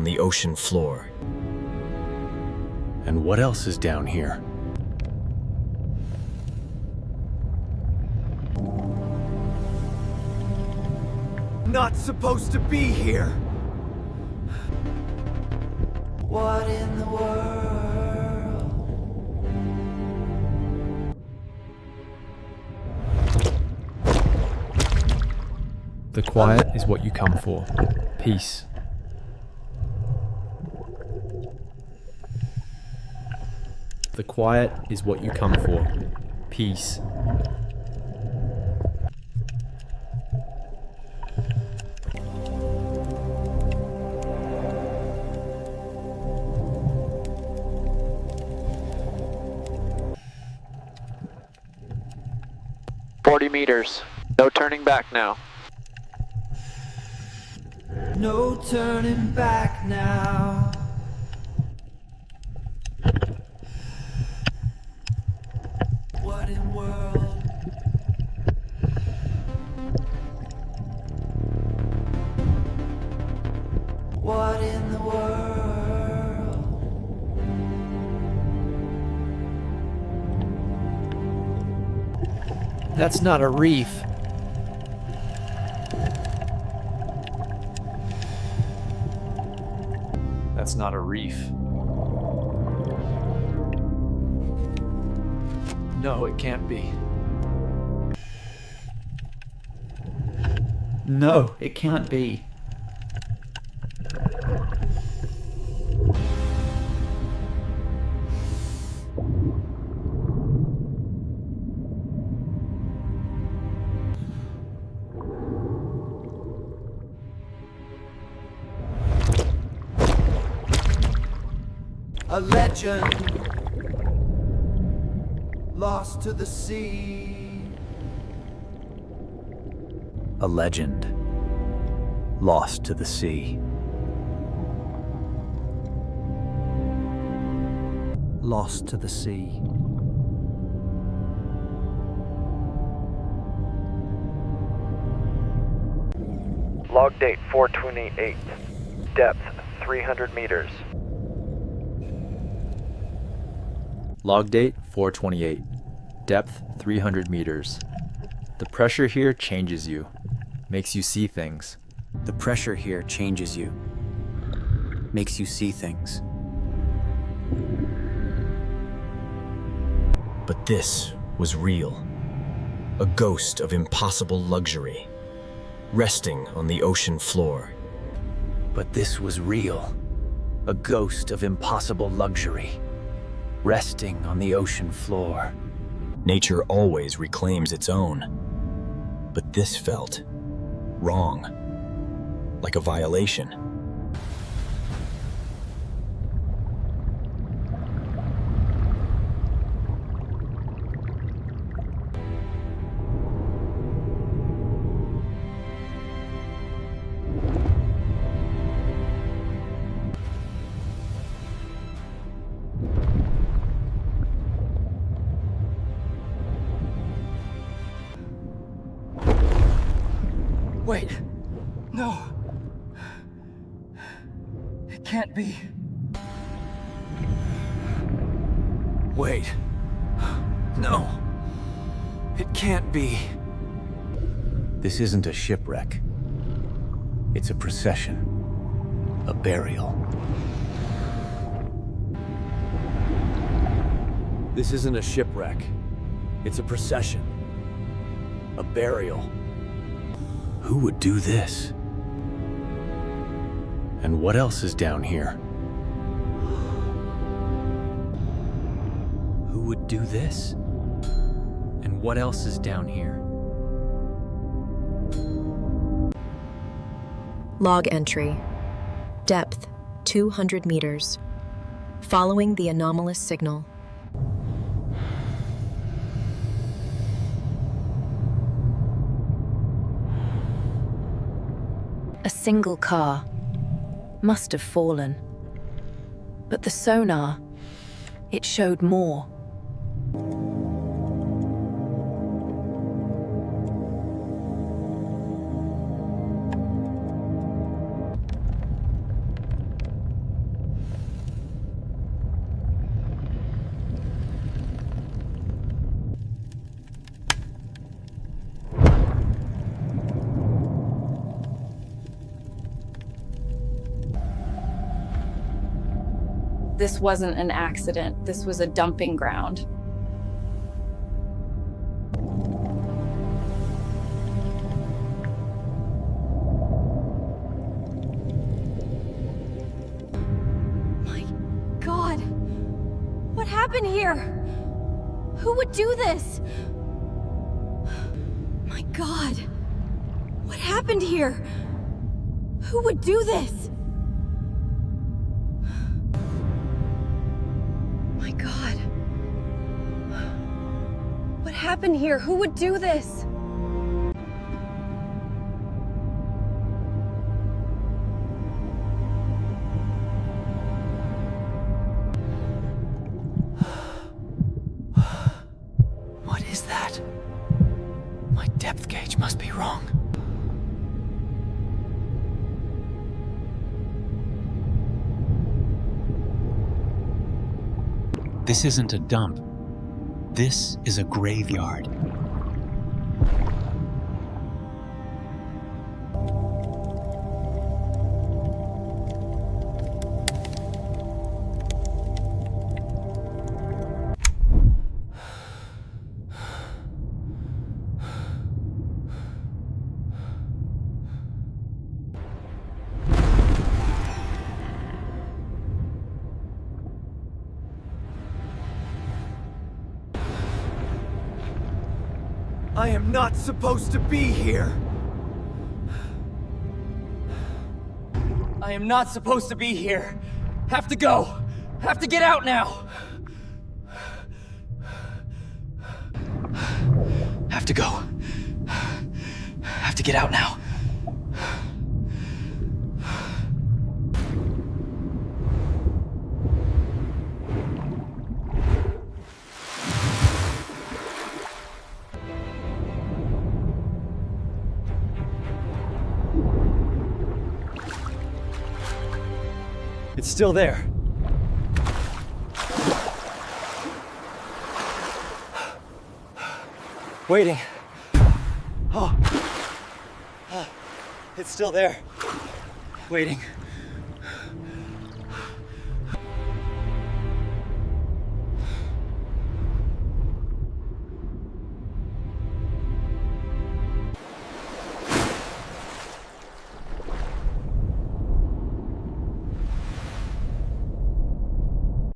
on the ocean floor. And what else is down here? Not supposed to be here! What in the world? The quiet is what you come for. Peace. The quiet is what you come for. Peace. Meters. No turning back now. No turning back now. What in world? What in the world? That's not a reef. That's not a reef. No, it can't be. No, it can't be. A legend lost to the sea. A legend lost to the sea. Lost to the sea. Log date 428. Depth 300 meters. Log date 428. Depth 300 meters. The pressure here changes you. Makes you see things. The pressure here changes you. Makes you see things. But this was real. A ghost of impossible luxury, resting on the ocean floor. But this was real. A ghost of impossible luxury, resting on the ocean floor. Nature always reclaims its own. But this felt wrong, like a violation. Wait. No. It can't be. Wait. No. It can't be. This isn't a shipwreck. It's a procession. A burial. This isn't a shipwreck. It's a procession. A burial. Who would do this? And what else is down here? Who would do this? And what else is down here? Log entry. Depth 200 meters. Following the anomalous signal. A single car. Must have fallen. But the sonar, it showed more. This wasn't an accident. This was a dumping ground. My God! What happened here? Who would do this? My God! What happened here? Who would do this? My God. What happened here? Who would do this? What is that? My depth gauge must be wrong. This isn't a dump. This is a graveyard. I am not supposed to be here! I am not supposed to be here! Have to go! Have to get out now! Have to go. Have to get out now. It's still there. Waiting. Oh. It's still there. Waiting.